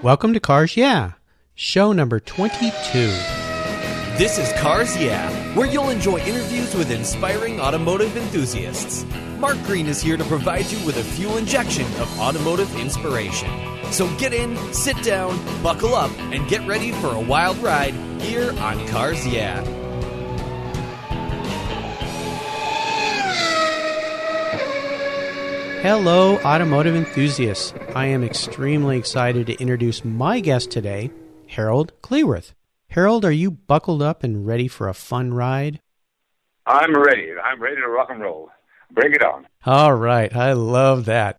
Welcome to Cars Yeah, show number 22. This is Cars Yeah, where you'll enjoy interviews with inspiring automotive enthusiasts. Mark Green is here to provide you with a fuel injection of automotive inspiration. So get in, sit down, buckle up, and get ready for a wild ride here on Cars Yeah. Hello, automotive enthusiasts. I am extremely excited to introduce my guest today, Harold Cleworth. Harold, are you buckled up and ready for a fun ride? I'm ready. I'm ready to rock and roll. Bring it on. All right. I love that.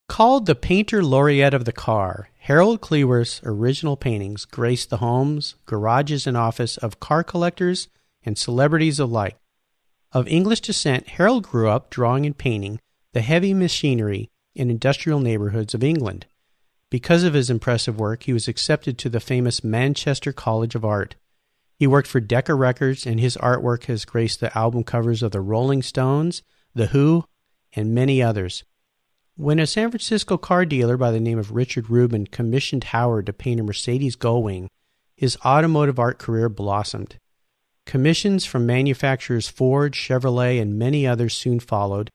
Called the painter laureate of the car, Harold Cleworth's original paintings grace the homes, garages, and office of car collectors and celebrities alike. Of English descent, Harold grew up drawing and painting the heavy machinery in industrial neighborhoods of England. Because of his impressive work, he was accepted to the famous Manchester College of Art. He worked for Decca Records, and his artwork has graced the album covers of the Rolling Stones, The Who, and many others. When a San Francisco car dealer by the name of Richard Rubin commissioned Howard to paint a Mercedes Gullwing, his automotive art career blossomed. Commissions from manufacturers Ford, Chevrolet, and many others soon followed,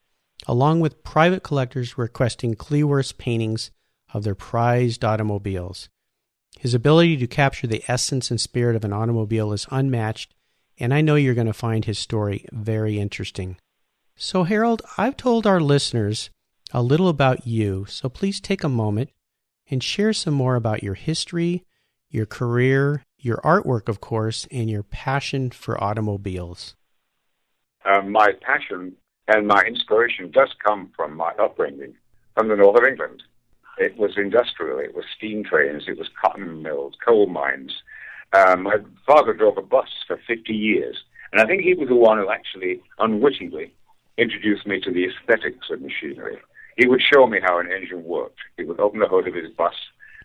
along with private collectors requesting Cleworth's paintings of their prized automobiles. His ability to capture the essence and spirit of an automobile is unmatched, and I know you're going to find his story very interesting. So, Harold, I've told our listeners a little about you, so please take a moment and share some more about your history, your career, your artwork, of course, and your passion for automobiles. My passion and my inspiration does come from my upbringing from the north of England. It was industrial. It was steam trains. It was cotton mills, coal mines. My father drove a bus for 50 years, and I think he was the one who actually unwittingly introduced me to the aesthetics of machinery. He would show me how an engine worked. He would open the hood of his bus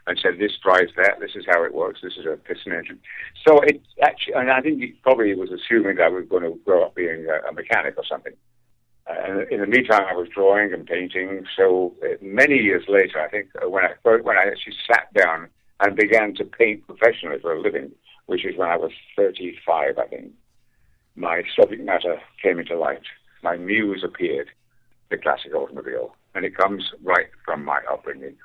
and said, "This drives that. This is how it works. This is a piston engine." So it actually, and I think he probably was assuming that I was going to grow up being a mechanic or something. And in the meantime, I was drawing and painting. So many years later, I think when I actually sat down and began to paint professionally for a living, which is when I was 35, I think, my subject matter came into light. My muse appeared, the classic automobile, and it comes right from my upbringing.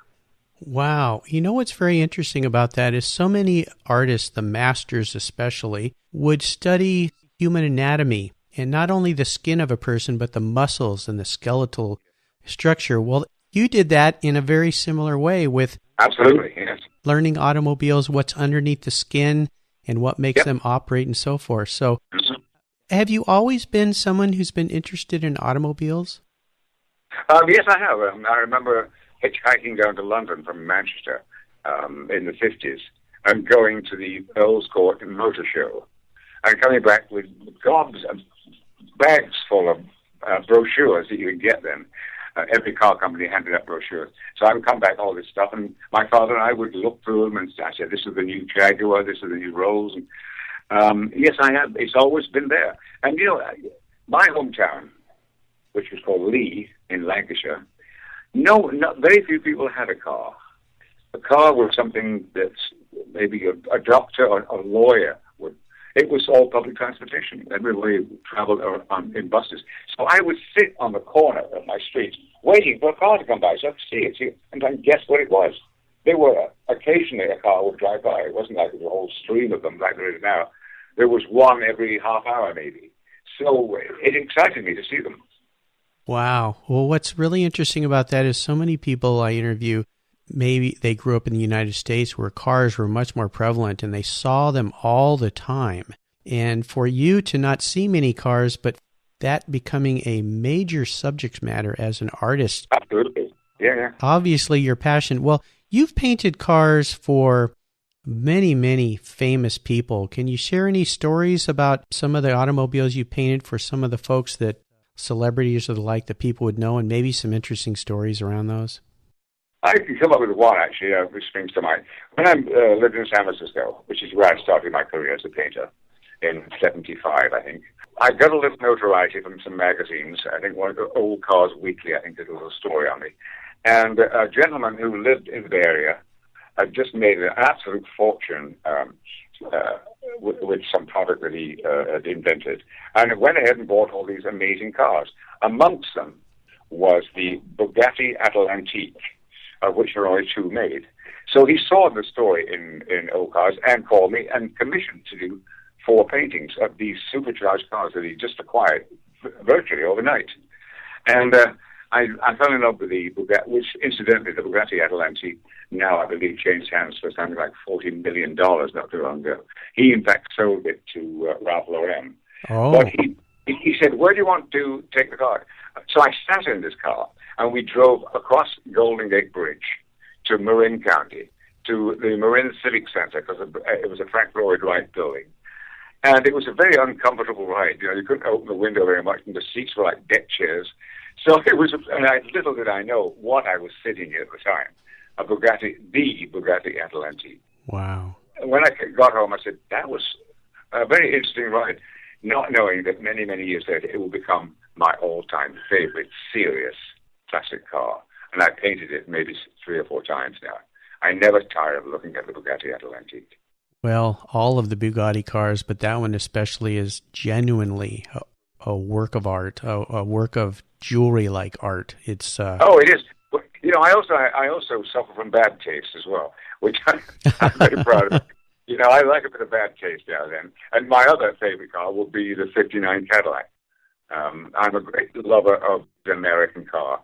Wow. You know what's very interesting about that is so many artists, the masters especially, would study human anatomy. And not only the skin of a person, but the muscles and the skeletal structure. Well, you did that in a very similar way with absolutely, yes, learning automobiles, what's underneath the skin and what makes them operate and so forth. So have you always been someone who's been interested in automobiles? Yes, I have. I remember hitchhiking down to London from Manchester in the 50s and going to the Earl's Court Motor Show and coming back with gobs and bags full of brochures that you could get then. Every car company handed out brochures. So I would come back all this stuff, and my father and I would look through them, and I said, "This is the new Jaguar, this is the new Rolls." And, yes, I have. It's always been there. And, you know, my hometown, which was called Lee in Lancashire, very few people had a car. A car was something that maybe a doctor or a lawyer would. It was all public transportation. Everybody traveled in buses. So I would sit on the corner of my street waiting for a car to come by so I could see it and then guess what it was. There were occasionally a car would drive by. It wasn't like there was a whole stream of them like there is now. There was one every half hour maybe. So it excited me to see them. Wow. Well, what's really interesting about that is so many people I interview, maybe they grew up in the United States where cars were much more prevalent and they saw them all the time. And for you to not see many cars, but that becoming a major subject matter as an artist. Absolutely. Yeah. Obviously your passion. Well, you've painted cars for many, many famous people. Can you share any stories about some of the automobiles you painted for some of the folks that celebrities or the like that people would know, and maybe some interesting stories around those? I can come up with one, actually, which springs to mind. When I lived in San Francisco, which is where I started my career as a painter, in 75, I think, I got a little notoriety from some magazines. I think one of the Old Cars Weekly, I think, did a little story on me. And a gentleman who lived in the Bay Area had just made an absolute fortune with some product that he had invented, and went ahead and bought all these amazing cars. Amongst them was the Bugatti Atlantique, of which there are only two made. So he saw the story in old cars and called me and commissioned to do 4 paintings of these supercharged cars that he just acquired virtually overnight. And I fell in love with the Bugatti, which incidentally, the Bugatti Atlantique now, I believe, changed hands for something like $40 million not too long ago. He, in fact, sold it to Ralph Lauren. Oh. But he said, where do you want to take the car? So I sat in this car, and we drove across Golden Gate Bridge to Marin County, to the Marin Civic Center, because it was a Frank Lloyd Wright building. And it was a very uncomfortable ride. You couldn't open the window very much, and the seats were like deck chairs. So it was, little did I know what I was sitting in at the time, the Bugatti Atlantique. Wow. When I got home, I said, that was a very interesting ride, not knowing that many, many years later, it will become my all-time favorite serious classic car. And I painted it maybe 3 or 4 times now. I never tire of looking at the Bugatti Atlantique. Well, all of the Bugatti cars, but that one especially is genuinely a work of art, a work of jewelry-like art. It's Oh, it is. I also suffer from bad taste as well, which I'm very proud of. I like a bit of bad taste now and then. And my other favorite car will be the '59 Cadillac. I'm a great lover of the American car.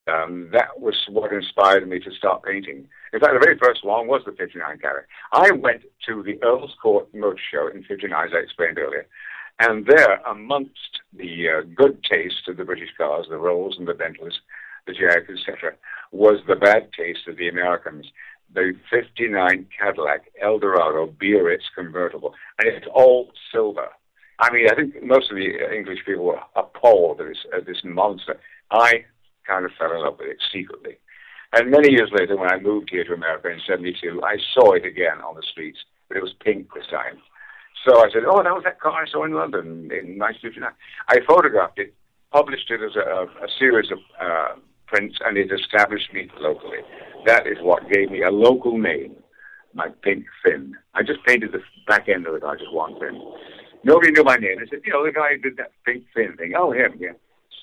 That was what inspired me to start painting. In fact, the very first one was the '59 Cadillac. I went to the Earl's Court Motor Show in '59, as I explained earlier, and there, amongst the good taste of the British cars, the Rolls and the Bentleys, the Jags, etc., was the bad taste of the Americans. The '59 Cadillac Eldorado Biarritz convertible, and it's all silver. I mean, I think most of the English people were appalled at this monster. I kind of fell in love with it secretly. And many years later, when I moved here to America in '72, I saw it again on the streets, but it was pink this time. So I said, oh, that was that car I saw in London in 1959. I photographed it, published it as a series of prints, and it established me locally. That is what gave me a local name, my pink fin. I just painted the back end of the car, just one fin. Nobody knew my name. I said, the guy who did that pink fin thing. Oh, him, yeah.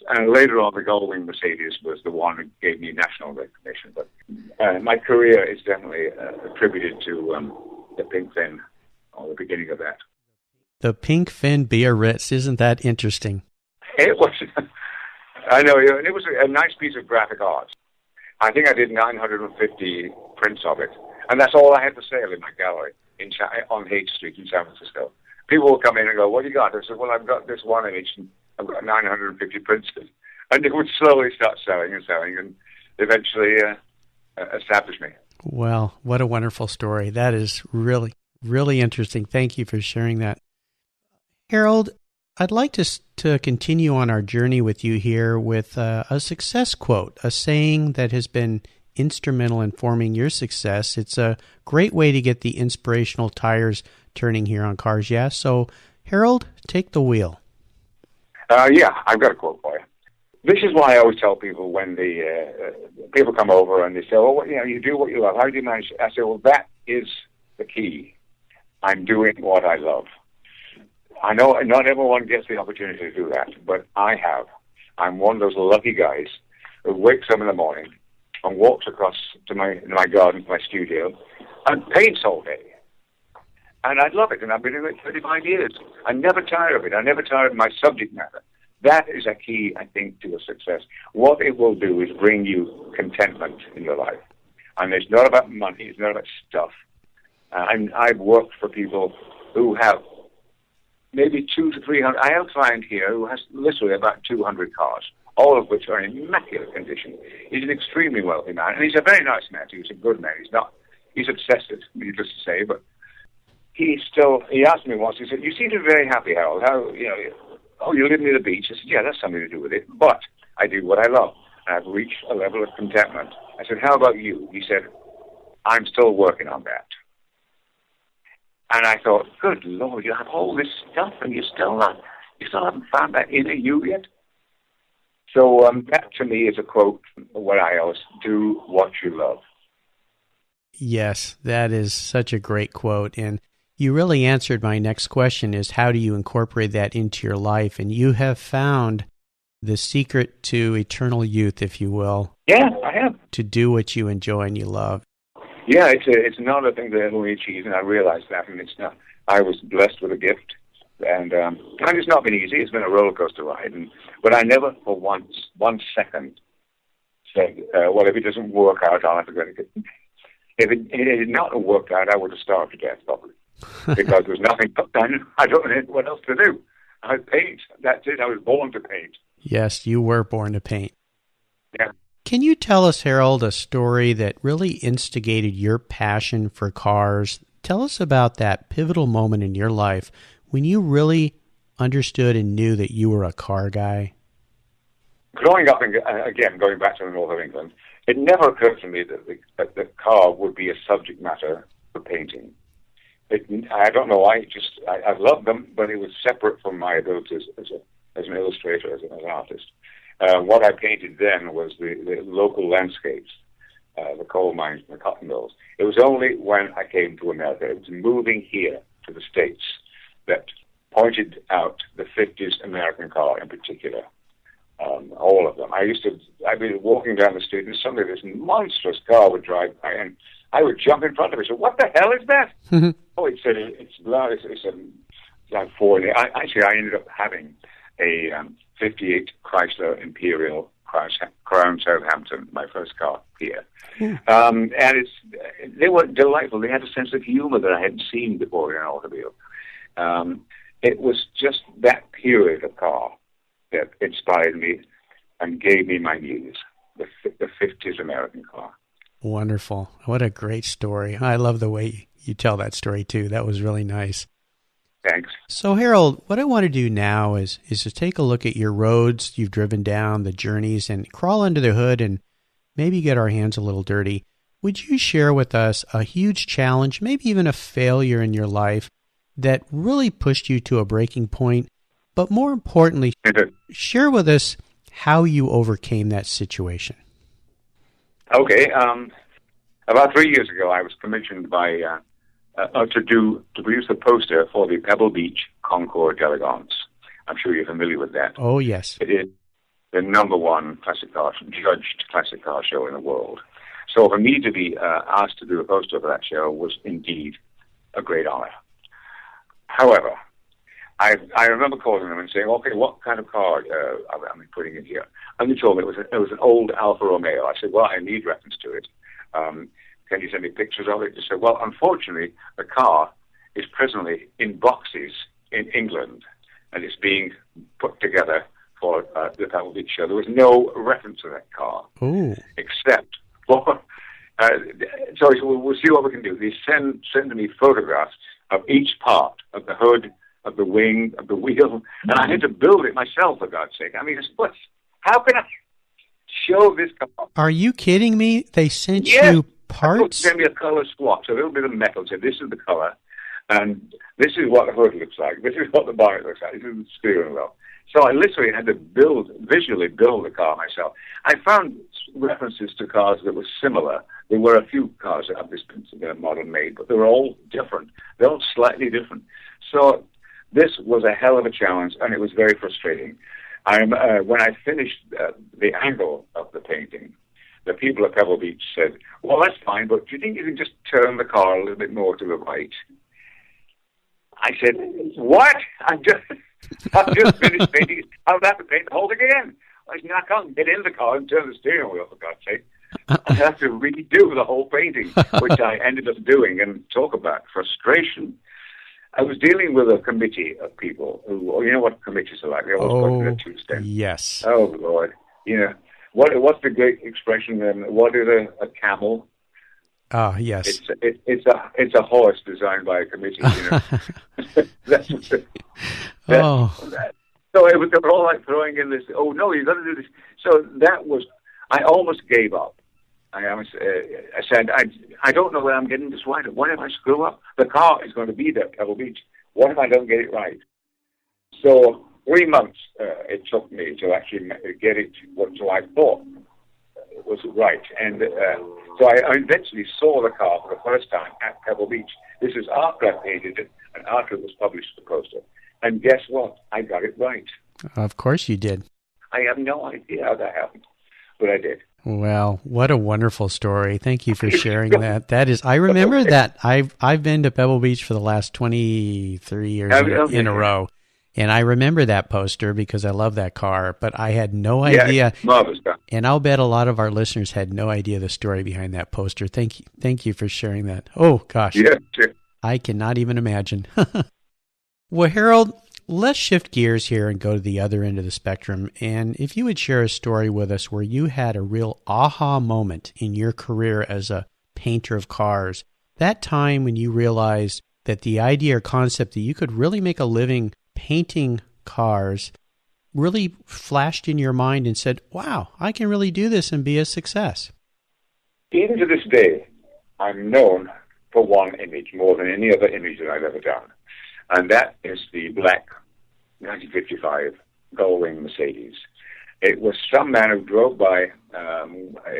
And later on, the Gullwing Mercedes was the one that gave me national recognition. But my career is definitely attributed to the pink fin, or the beginning of that. The pink fin Biarritz, isn't that interesting? It was, I know, it was a nice piece of graphic art. I think I did 950 prints of it, and that's all I had for sale in my gallery on Haight Street in San Francisco. People will come in and go, what do you got? I said, well, I've got this one image, and I've got 950 prints. And it would slowly start selling, and eventually establish me. Well, what a wonderful story. That is really, really interesting. Thank you for sharing that. Harold, I'd like to continue on our journey with you here with a success quote, a saying that has been instrumental in forming your success. It's a great way to get the inspirational tires turning here on Cars Yeah. So, Harold, take the wheel. Yeah, I've got a quote for you. This is why I always tell people when the people come over and they say, "Oh, you do what you love. How do you manage?" I say, "Well, that is the key. I'm doing what I love." I know not everyone gets the opportunity to do that, but I have. I'm one of those lucky guys who wakes up in the morning and walks across to my garden, my studio, and paints all day. And I love it, and I've been doing it 35 years. I never tire of it. I never tire of my subject matter. That is a key, I think, to a success. What it will do is bring you contentment in your life. And it's not about money. It's not about stuff. And I've worked for people who have maybe 200 to 300. I have a client here who has literally about 200 cars, all of which are in immaculate condition. He's an extremely wealthy man, and he's a very nice man. He's a good man. He's obsessive, needless to say, but he asked me once, he said, "You seem to be very happy, Harold. How, you live near the beach." I said, "Yeah, that's something to do with it, but I do what I love. I've reached a level of contentment." I said, "How about you?" He said, "I'm still working on that." And I thought, good Lord, you have all this stuff and you still haven't found that inner you yet? So that to me is a quote, what I always do, what you love. Yes, that is such a great quote. And you really answered my next question is how do you incorporate that into your life? And you have found the secret to eternal youth, if you will. Yeah, I have. To do what you enjoy and you love. Yeah, it's not a thing that only achieves, and I realize that, and it's not. I was blessed with a gift, and it's not been easy. It's been a roller coaster ride, but I never for one second said, well, if it doesn't work out, I'll have to go to get. If it had not worked out, I would have starved to death probably, because there's nothing done. I don't know what else to do. I paint. That's it. I was born to paint. Yes, you were born to paint. Yeah. Can you tell us, Harold, a story that really instigated your passion for cars? Tell us about that pivotal moment in your life when you really understood and knew that you were a car guy. Growing up, again, going back to the north of England, it never occurred to me that the car would be a subject matter for painting. I don't know why. I loved them, but it was separate from my abilities as an illustrator, as an artist. What I painted then was the local landscapes, the coal mines and the cotton mills. It was only when I came to America, it was moving here to the States, that pointed out the 50s American car in particular. All of them. I'd be walking down the street and suddenly this monstrous car would drive by and I would jump in front of it. So what the hell is that? Oh, it's like Ford. I ended up having a 58 Chrysler Imperial Crown Southampton, my first car here. And they were delightful. They had a sense of humor that I hadn't seen before in an automobile. It was just that period of car that inspired me and gave me my muse, the 50s American car. Wonderful. What a great story. I love the way you tell that story, too. That was really nice. Thanks. So, Harold, what I want to do now is to take a look at your roads you've driven down, the journeys, and crawl under the hood and maybe get our hands a little dirty. Would you share with us a huge challenge, maybe even a failure in your life that really pushed you to a breaking point? But more importantly, share with us how you overcame that situation. Okay. About 3 years ago, I was commissioned by to produce a poster for the Pebble Beach Concours d'Elegance. I'm sure you're familiar with that. Oh, yes. It is the number one judged classic car show in the world. So for me to be asked to do a poster for that show was indeed a great honor. However, I remember calling them and saying, okay, what kind of car am I putting in here? And they told me it was an old Alfa Romeo. I said, well, I need reference to it. Can you send me pictures of it? They said, well, unfortunately, the car is presently in boxes in England, and it's being put together for the Pebble Beach show. There was no reference to that car, except for... so we'll see what we can do. They send me photographs of each part, of the hood, of the wing, of the wheel, and I had to build it myself, for God's sake. I mean, how can I show this car? Are you kidding me? They sent Yes. you parts? Send me a color swatch, a little bit of metal. Say, this is the color, and this is what the hood looks like. This is what the bonnet looks like. This is the steering wheel. So I literally had to visually build the car myself. I found references to cars that were similar. There were a few cars that have this model made, but they were all different. They're all slightly different. So this was a hell of a challenge, and it was very frustrating. When I finished the angle of the painting, the people at Pebble Beach said, well, that's fine, but do you think you can just turn the car a little bit more to the right? I said, what? I've just finished painting. I'll have to paint the whole thing again. I said, I can't get in the car and turn the steering wheel, for God's sake. I have to redo the whole painting, which I ended up doing. And talk about frustration. I was dealing with a committee of people who, you know what committees are like. They always go to their two-step. Yes. Oh, Lord. You know, what's the great expression? What is a camel? Ah, yes. It's a horse designed by a committee. You know, So they were all like throwing in this. Oh no, you got to do this. So that was. I almost gave up. I said, I don't know where I'm getting this right. What if I screw up? The car is going to be there at Pebble Beach. What if I don't get it right? So 3 months it took me to actually get it what I thought was right. And so I eventually saw the car for the first time at Pebble Beach. This is after I painted it and after it was published the poster. And guess what? I got it right. Of course you did. I have no idea how that happened, but I did. Well, what a wonderful story. Thank you for sharing that. That is, I remember that. I've been to Pebble Beach for the last 23 years in a row. And I remember that poster because I love that car, but I had no idea. Marvelous car. And I'll bet a lot of our listeners had no idea the story behind that poster. Thank you for sharing that. Oh, gosh. Yeah, sure. I cannot even imagine. Well, Harold, let's shift gears here and go to the other end of the spectrum. And if you would share a story with us where you had a real aha moment in your career as a painter of cars, that time when you realized that the idea or concept that you could really make a living painting cars really flashed in your mind and said, wow, I can really do this and be a success. Even to this day, I'm known for one image more than any other image that I've ever done. And that is the black 1955 Gullwing Mercedes. It was some man who drove by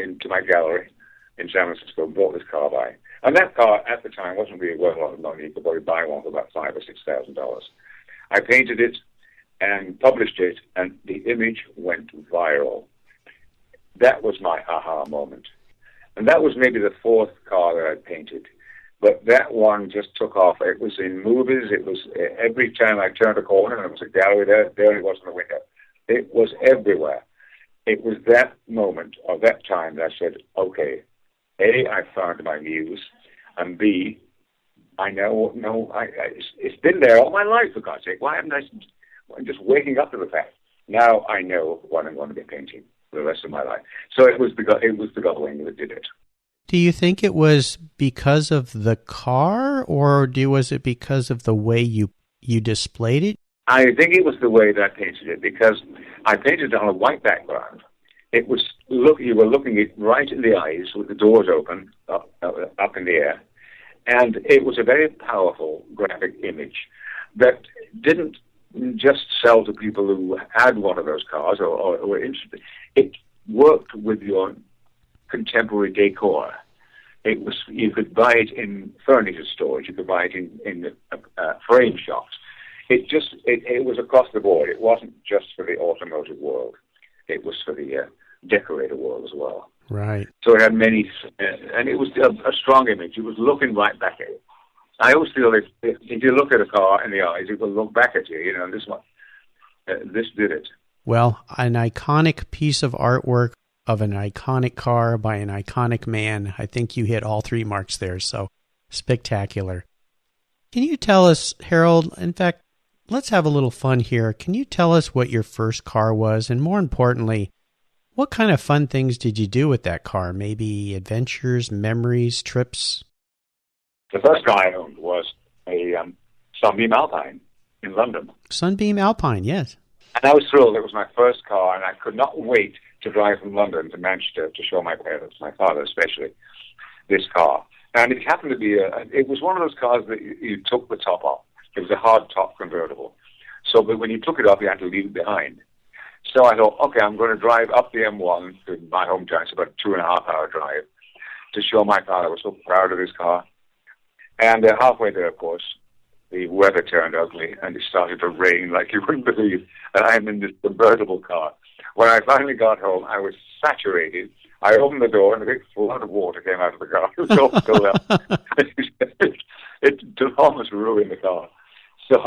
into my gallery in San Francisco and brought this car by. And that car at the time wasn't really worth a lot of money. You could probably buy one for about $5,000 or $6,000. I painted it and published it, and the image went viral. That was my aha moment. And that was maybe the fourth car that I painted. But that one just took off. It was in movies. It was every time I turned a corner, and there was a gallery there it was in the window. It was everywhere. It was that moment or that time that I said, okay, A, I found my muse, and B, I know, it's been there all my life, for God's sake. Why haven't I'm just waking up to the fact. Now I know what I'm going to be painting for the rest of my life. So it was the Gullwing that did it. Do you think it was because of the car, or was it because of the way you displayed it? I think it was the way that I painted it, because I painted it on a white background. It was you were looking it right in the eyes with the doors open up in the air. And it was a very powerful graphic image that didn't just sell to people who had one of those cars or were interested. It worked with your contemporary decor. It was, you could buy it in furniture stores. You could buy it in frame shops. It was across the board. It wasn't just for the automotive world. It was for the decorator world as well. Right. So it had many, and it was a strong image. It was looking right back at you. I always feel if you look at a car in the eyes, it will look back at you. You know, this did it. Well, an iconic piece of artwork of an iconic car by an iconic man. I think you hit all three marks there. So spectacular. Can you tell us, Harold? In fact, let's have a little fun here. Can you tell us what your first car was, and more importantly, what kind of fun things did you do with that car? Maybe adventures, memories, trips? The first car I owned was a Sunbeam Alpine in London. Sunbeam Alpine, yes. And I was thrilled. It was my first car, and I could not wait to drive from London to Manchester to show my parents, my father especially, this car. And it happened to be it was one of those cars that you took the top off. It was a hard top convertible. So but when you took it off, you had to leave it behind. So I thought, okay, I'm going to drive up the M1 to my hometown. It's about a 2.5-hour drive to show my father I was so proud of his car. And halfway there, of course, the weather turned ugly and it started to rain like you wouldn't believe. And I'm in this convertible car. When I finally got home, I was saturated. I opened the door and a big flood of water came out of the car. It was all filled up. It almost ruined the car. So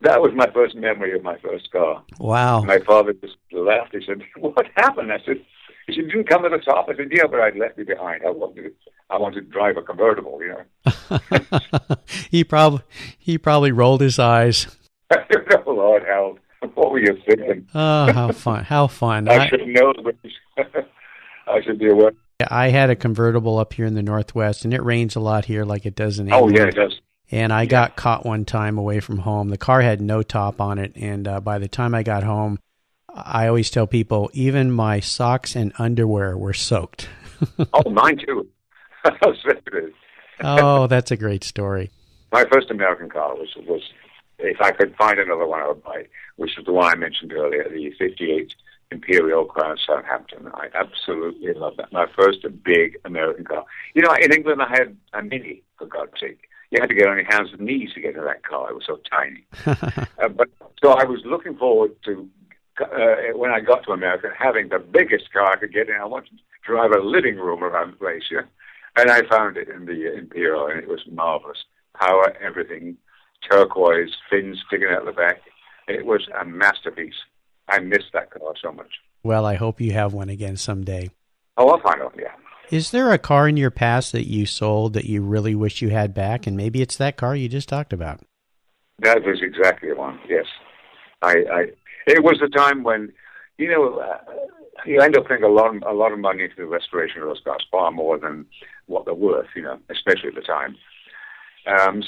that was my first memory of my first car. Wow. My father just laughed. He said, what happened? I said, he said, you didn't come to the top. I said, yeah, but I'd left you behind. I wanted to drive a convertible, you know. He probably rolled his eyes. Oh, Lord, Harold, what were you thinking? Oh, how fun. How fun. I should know. I should be aware. I had a convertible up here in the Northwest, and it rains a lot here like it does in England. Oh, yeah, it does. And I got caught one time away from home. The car had no top on it, and by the time I got home, I always tell people, even my socks and underwear were soaked. Oh, mine too. Oh, that's a great story. My first American car was if I could find another one, I would buy, which is the one I mentioned earlier, the 58 Imperial Crown Southampton. I absolutely love that. My first big American car. You know, in England I had a Mini, for God's sake. You had to get on your hands and knees to get into that car. It was so tiny. But so I was looking forward to, when I got to America, having the biggest car I could get in. I wanted to drive a living room around the place, yeah. And I found it in the Imperial, and it was marvelous. Power, everything, turquoise, fins sticking out the back. It was a masterpiece. I miss that car so much. Well, I hope you have one again someday. Oh, I'll find out, yeah. Is there a car in your past that you sold that you really wish you had back, and maybe it's that car you just talked about? That was exactly the one, yes. It was a time when, you end up paying a lot of money into the restoration of those cars, far more than what they're worth, especially at the time.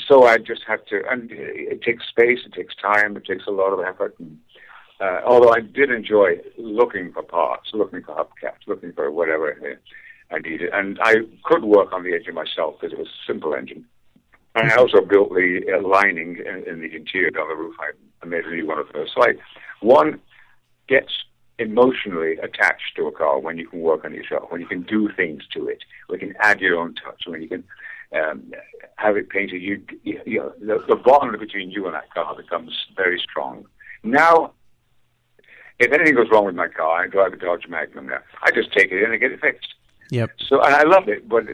So I just had to, and it takes space, it takes time, it takes a lot of effort. And, although I did enjoy looking for parts, looking for hubcaps, looking for whatever I needed. And I could work on the engine myself because it was a simple engine. And I also built the lining in the interior on the roof. I made a new one of those. So one gets emotionally attached to a car when you can work on it yourself, when you can do things to it, when you can add your own touch, when you can have it painted. The bond between you and that car becomes very strong. Now, if anything goes wrong with my car, I drive a Dodge Magnum now. I just take it in and get it fixed. Yep. So, and I love it, but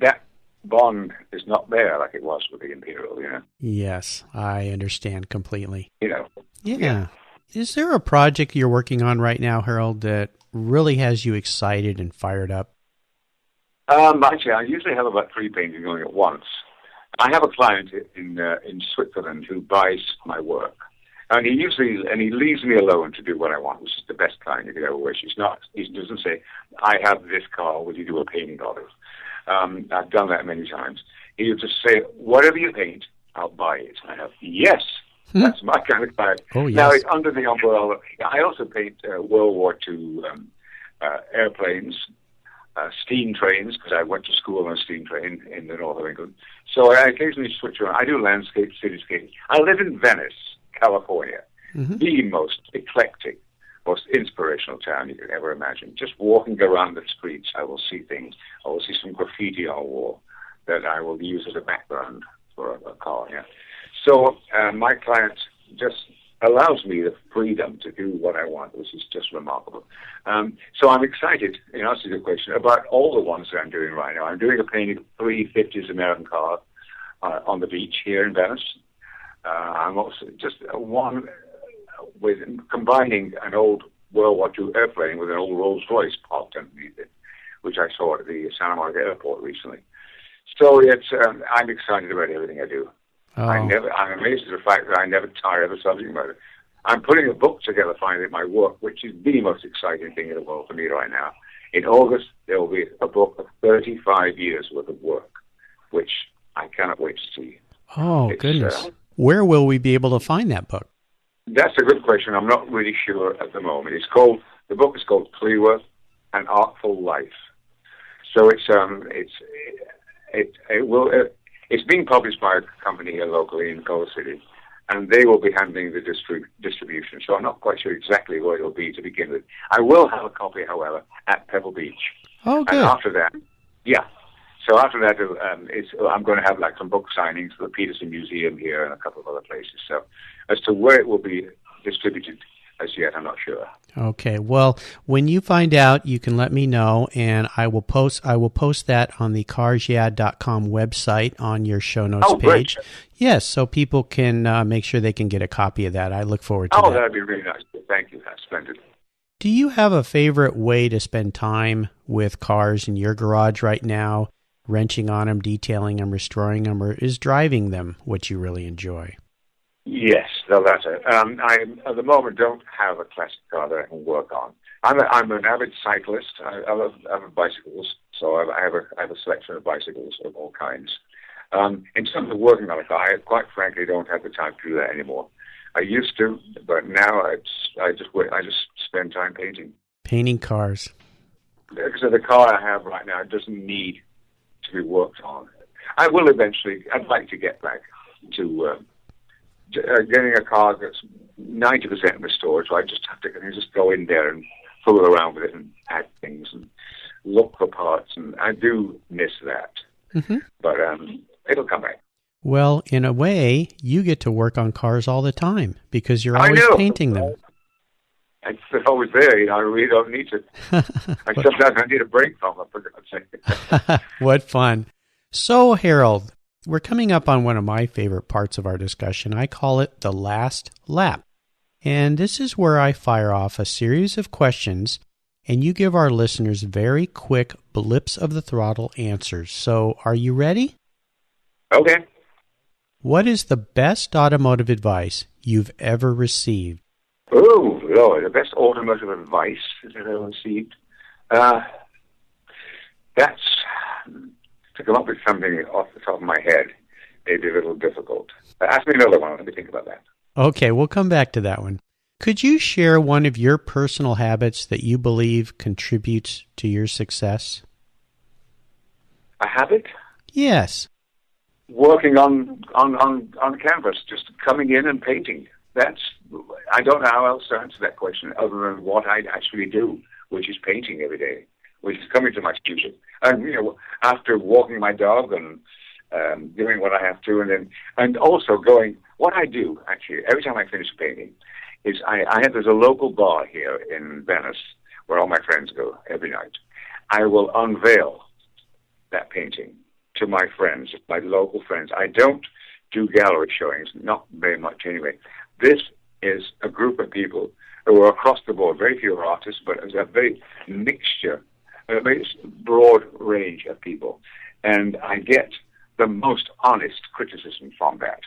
that bond is not there like it was with the Imperial, Yes, I understand completely. Yeah. Is there a project you're working on right now, Harold, that really has you excited and fired up? Actually, I usually have about 3 paintings going at once. I have a client in Switzerland who buys my work. And he leaves me alone to do what I want, which is the best client you could ever wish. He doesn't say, I have this car, will you do a painting of it? I've done that many times. He'll just say, whatever you paint, I'll buy it. I have, yes, that's my kind of client. Oh, yes. Now, it's under the umbrella. I also paint World War II airplanes, steam trains, because I went to school on a steam train in the north of England. So I occasionally switch around. I do landscape, cityscape. I live in Venice, California, the most eclectic, most inspirational town you could ever imagine. Just walking around the streets, I will see things. I will see some graffiti on a wall that I will use as a background for a car. Yeah. So my client just allows me the freedom to do what I want, which is just remarkable. So I'm excited, in answer to your question, about all the ones that I'm doing right now. I'm doing a painting of 3 50s American cars on the beach here in Venice. I'm also just one with combining an old World War II airplane with an old Rolls Royce parked underneath it, which I saw at the Santa Monica airport recently. So I'm excited about everything I do. Oh. I'm amazed at the fact that I never tire of the subject matter. I'm putting a book together finally at my work, which is the most exciting thing in the world for me right now. In August, there will be a book of 35 years worth of work, which I cannot wait to see. Oh, goodness. Where will we be able to find that book? That's a good question. I'm not really sure at the moment. The book is called Cleworth, An Artful Life. So it's being published by a company here locally in Culver City, and they will be handling the distribution. So I'm not quite sure exactly where it'll be to begin with. I will have a copy, however, at Pebble Beach. Oh, good. And after that, So after that, I'm going to have some book signings for the Peterson Museum here and a couple of other places. So as to where it will be distributed, as yet, I'm not sure. Okay. Well, when you find out, you can let me know, and I will post that on the carsyeah.com website on your show notes page. Great. Yes, so people can make sure they can get a copy of that. I look forward to that. Oh, that'd be really nice. Thank you. That's splendid. Do you have a favorite way to spend time with cars in your garage right now? Wrenching on them, detailing them, restoring them, or is driving them what you really enjoy? Yes, no, that's it. I, at the moment, don't have a classic car that I can work on. I'm an avid cyclist. I love bicycles, so I have a selection of bicycles of all kinds. In terms of working on a car, I quite frankly don't have the time to do that anymore. I used to, but now I just spend time painting. Painting cars. Because the car I have right now doesn't need to be worked on. I will eventually. I'd like to get back to getting a car that's 90% restored. So I just have to go in there and fool around with it and add things and look for parts, and I do miss that. Mm-hmm. But it'll come back. Well, in a way, you get to work on cars all the time because you're always painting them. It's always there. I really don't need to. Sometimes I need a break from it, for God's sake. What fun. So, Harold, we're coming up on one of my favorite parts of our discussion. I call it the last lap. And this is where I fire off a series of questions, and you give our listeners very quick blips of the throttle answers. So, are you ready? Okay. What is the best automotive advice you've ever received? Oh, Lord, the best automotive advice that I've ever received. That's, to come up with something off the top of my head, may be a little difficult. Ask me another one. Let me think about that. Okay, we'll come back to that one. Could you share one of your personal habits that you believe contributes to your success? A habit? Yes. Working on canvas, just coming in and painting. I don't know how else to answer that question other than what I actually do, which is painting every day, which is coming to my studio. And, after walking my dog and doing what I have to, and also going, what I do, actually, every time I finish painting, is there's a local bar here in Venice where all my friends go every night. I will unveil that painting to my friends, my local friends. I don't do gallery showings, not very much anyway. This is a group of people who are across the board. Very few are artists, but it's a very mixture, a very broad range of people. And I get the most honest criticism from that.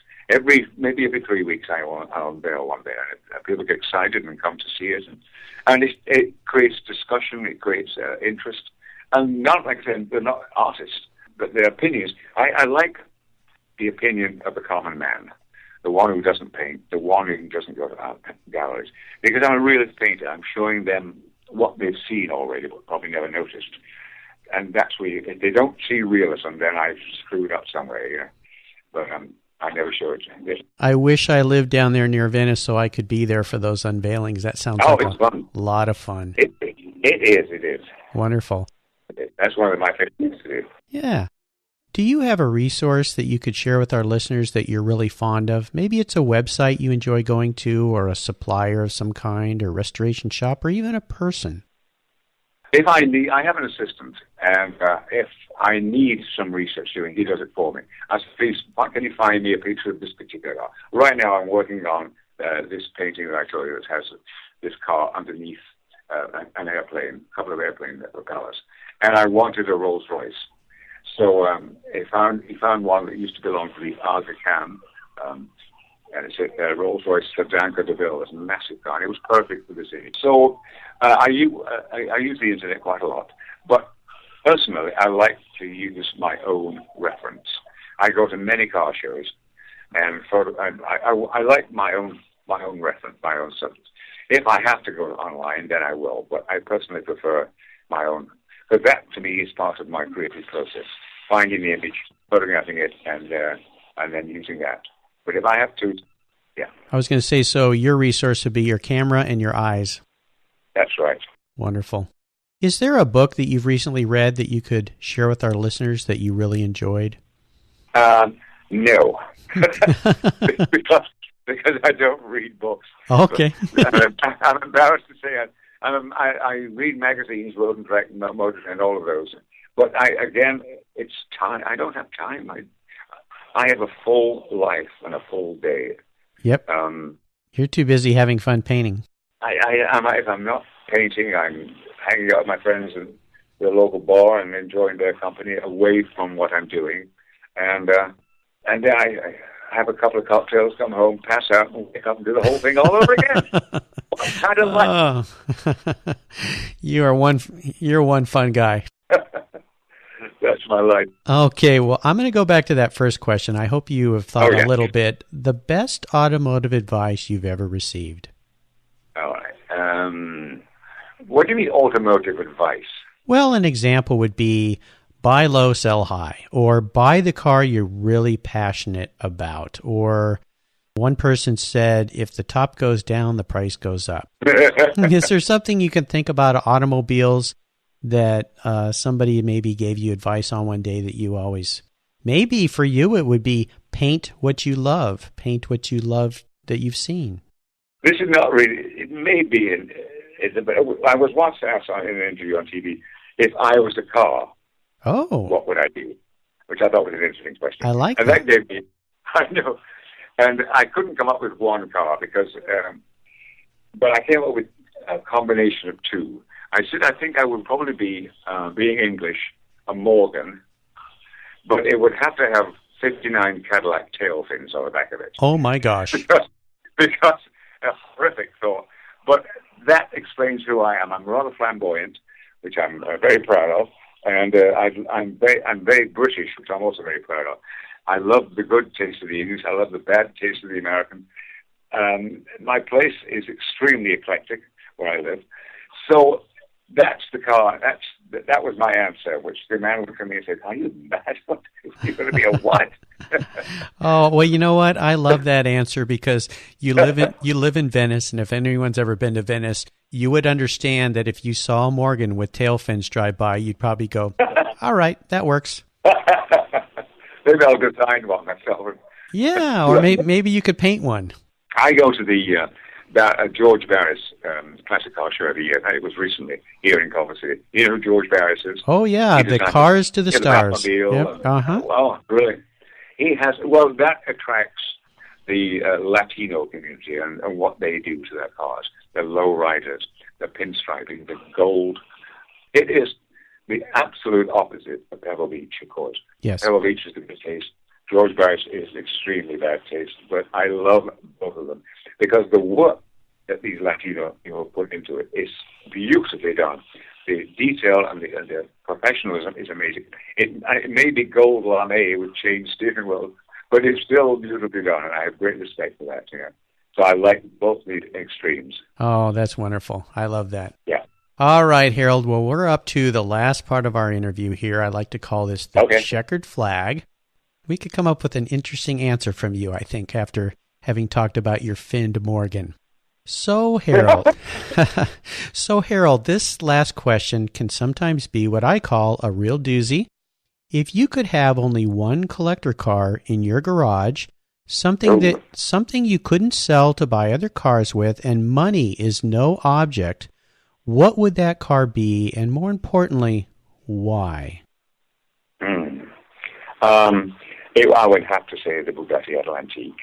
Maybe every 3 weeks I'll unveil one there. And people get excited and come to see it. And it creates discussion, it creates interest. And not, like I said, they're not artists, but their opinions. I like the opinion of the common man, the one who doesn't paint, the one who doesn't go to art galleries. Because I'm a realist painter. I'm showing them what they've seen already, but probably never noticed. And that's where, if they don't see realism, then I've screwed up somewhere, But I never show it. I wish I lived down there near Venice so I could be there for those unveilings. That sounds like it's fun. Lot of fun. It is. Wonderful. That's one of my favorite things to do. Yeah. Do you have a resource that you could share with our listeners that you're really fond of? Maybe it's a website you enjoy going to, or a supplier of some kind, or restoration shop, or even a person. If I have an assistant, and if I need some research doing, he does it for me. I say, please, can you find me a picture of this particular car? Right now I'm working on this painting that I told you that has this car underneath an airplane, a couple of airplane propellers. And I wanted a Rolls Royce. So he found one that used to belong to the Aga Khan, and it's a Rolls Royce Sedan de Ville. It's a massive car, and it was perfect for this image. So I use the internet quite a lot, but personally, I like to use my own reference. I go to many car shows, and I like my own reference, my own subject. If I have to go online, then I will, but I personally prefer my own. But that, to me, is part of my creative process, finding the image, photographing it, and then using that. But if I have to, yeah. I was going to say, so your resource would be your camera and your eyes. That's right. Wonderful. Is there a book that you've recently read that you could share with our listeners that you really enjoyed? No. because I don't read books. Okay. I'm embarrassed to say it. I read magazines, Road and Track, Motor, and all of those. But it's time. I don't have time. I have a full life and a full day. Yep. You're too busy having fun painting. If I'm not painting, I'm hanging out with my friends at the local bar and enjoying their company away from what I'm doing. And then I have a couple of cocktails, come home, pass out, and wake up and do the whole thing all over again. What kind of life? You're one fun guy. That's my life. Okay, well, I'm going to go back to that first question. I hope you have thought a little bit. The best automotive advice you've ever received? All right. What do you mean automotive advice? Well, an example would be buy low, sell high, or buy the car you're really passionate about, or One person said, if the top goes down, the price goes up. Is there something you can think about automobiles that somebody maybe gave you advice on one day that you always, maybe for you it would be paint what you love that you've seen? This is not really, it may be, I was once asked in an interview on TV, if I was a car, what would I do? Which I thought was an interesting question. I like that. And that gave me, I know, and I couldn't come up with one car because, but I came up with a combination of two. I said I think I would probably be, being English, a Morgan, but it would have to have 59 Cadillac tail fins on the back of it. Oh my gosh. because a horrific thought. But that explains who I am. I'm rather flamboyant, which I'm very proud of, and I'm very British, which I'm also very proud of. I love the good taste of the English. I love the bad taste of the American. My place is extremely eclectic where I live. So that's the car. That was my answer, which the man would come in and say, "Are you mad? What? You're going to be a what?" Oh, well, you know what? I love that answer because you live in Venice, and if anyone's ever been to Venice, you would understand that if you saw a Morgan with tail fins drive by, you'd probably go, "All right, that works." Maybe I'll design one myself. Yeah, or maybe you could paint one. I go to the George Barris classic car show every year. It was recently here in Culver City. You know who George Barris is? Oh, yeah, the Cars to the Stars. Yep. Wow, really. He has, that attracts the Latino community and what they do to their cars. The low riders, the pinstriping, the gold. It is the absolute opposite of Pebble Beach, of course. Yes. Pebble Beach is the good taste. George Barris is extremely bad taste, but I love both of them because the work that these Latino put into it is beautifully done. The detail and the professionalism is amazing. It may be gold lame with chain steering wheels, but it's still beautifully done, and I have great respect for that. Yeah. So I like both the extremes. Oh, that's wonderful. I love that. Yeah. All right, Harold. Well, we're up to the last part of our interview here. I like to call this the checkered flag. We could come up with an interesting answer from you, I think, after having talked about your finned Morgan. So, Harold, this last question can sometimes be what I call a real doozy. If you could have only one collector car in your garage, something you couldn't sell to buy other cars with, and money is no object, what would that car be, and more importantly, why? I would have to say the Bugatti Atlantique.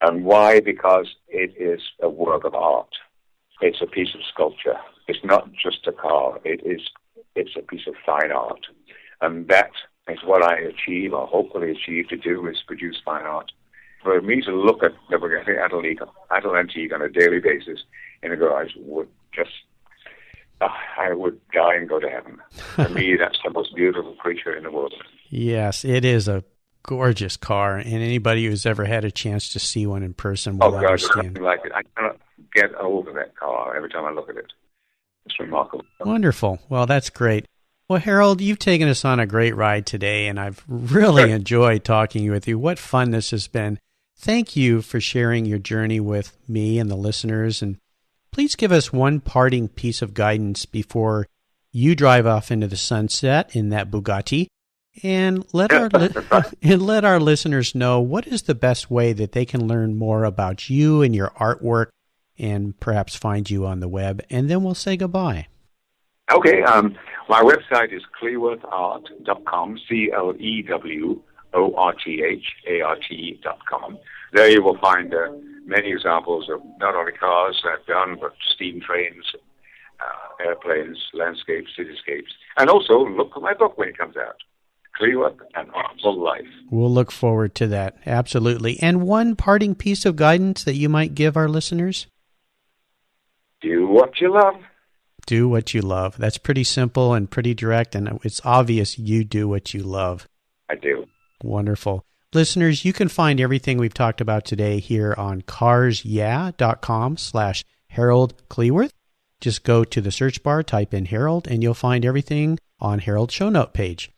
And why? Because it is a work of art. It's a piece of sculpture. It's not just a car. It's a piece of fine art. And that is what I achieve, or hopefully achieve to do, is produce fine art. For me to look at the Bugatti Atlantique on a daily basis in a garage would just, I would die and go to heaven. For me, that's the most beautiful creature in the world. Yes, it is a gorgeous car, and anybody who's ever had a chance to see one in person will understand. Like it. I cannot get over that car every time I look at it. It's remarkable. Wonderful. Well, that's great. Well, Harold, you've taken us on a great ride today, and I've really enjoyed talking with you. What fun this has been. Thank you for sharing your journey with me and the listeners, and please give us one parting piece of guidance before you drive off into the sunset in that Bugatti. And let our listeners know what is the best way that they can learn more about you and your artwork, and perhaps find you on the web. And then we'll say goodbye. Okay. My website is cleworthart.com. CLEWORTHART.com. There you will find many examples of not only cars I've done, but steam trains, airplanes, landscapes, cityscapes, and also look for my book when it comes out. Cleworth, An Artful Life. We'll look forward to that. Absolutely. And one parting piece of guidance that you might give our listeners? Do what you love. Do what you love. That's pretty simple and pretty direct, and it's obvious you do what you love. I do. Wonderful. Listeners, you can find everything we've talked about today here on carsyeah.com/Harold Cleworth. Just go to the search bar, type in Harold, and you'll find everything on Harold's show note page.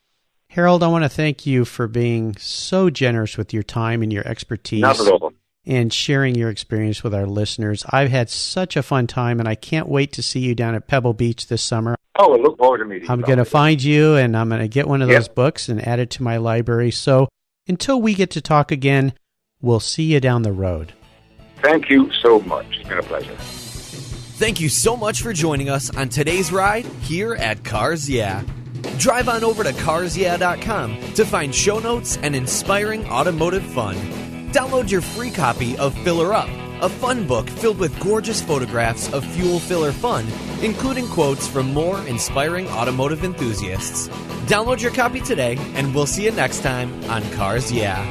Harold, I want to thank you for being so generous with your time and your expertise. Not at all. and sharing your experience with our listeners. I've had such a fun time, and I can't wait to see you down at Pebble Beach this summer. Oh, I look forward to meeting you. I'm going to find you, and I'm going to get one of those books and add it to my library. So until we get to talk again, we'll see you down the road. Thank you so much. It's been a pleasure. Thank you so much for joining us on today's ride here at Cars Yeah. Drive on over to carsyeah.com to find show notes and inspiring automotive fun. Download your free copy of Filler Up, a fun book filled with gorgeous photographs of fuel filler fun, including quotes from more inspiring automotive enthusiasts. Download your copy today, and we'll see you next time on Cars Yeah.